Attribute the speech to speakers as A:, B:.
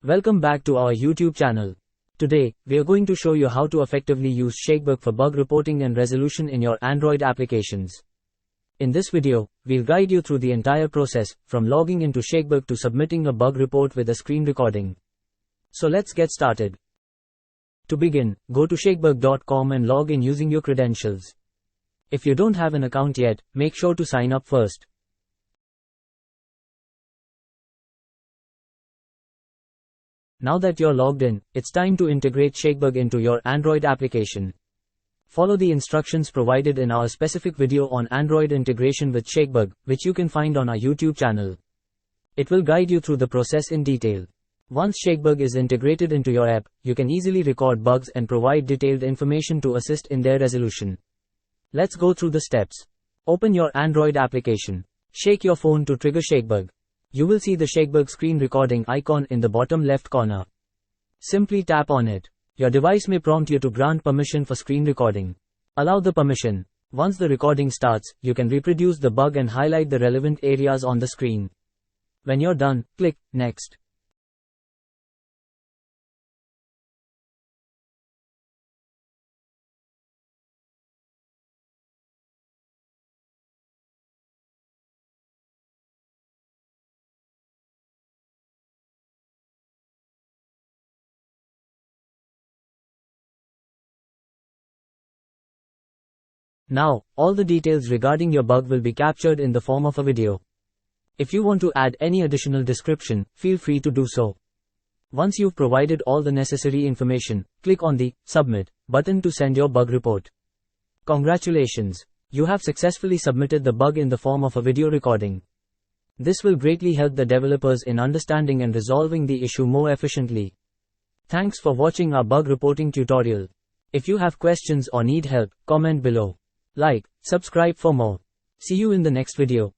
A: Welcome back to our YouTube channel. Today, we are going to show you how to effectively use Shakebug for bug reporting and resolution in your Android applications. In this video, we'll guide you through the entire process, from logging into Shakebug to submitting a bug report with a screen recording. So let's get started. To begin, go to shakebug.com and log in using your credentials. If you don't have an account yet, make sure to sign up first. Now that you're logged in, it's time to integrate Shakebug into your Android application. Follow the instructions provided in our specific video on Android integration with Shakebug, which you can find on our YouTube channel. It will guide you through the process in detail. Once Shakebug is integrated into your app, you can easily record bugs and provide detailed information to assist in their resolution. Let's go through the steps. Open your Android application. Shake your phone to trigger Shakebug. You will see the Shakebug screen recording icon in the bottom left corner. Simply tap on it. Your device may prompt you to grant permission for screen recording. Allow the permission. Once the recording starts, you can reproduce the bug and highlight the relevant areas on the screen. When you're done, click Next. Now, all the details regarding your bug will be captured in the form of a video. If you want to add any additional description, feel free to do so. Once you've provided all the necessary information, click on the Submit button to send your bug report. Congratulations! You have successfully submitted the bug in the form of a video recording. This will greatly help the developers in understanding and resolving the issue more efficiently. Thanks for watching our bug reporting tutorial. If you have questions or need help, comment below. Like, subscribe for more. See you in the next video.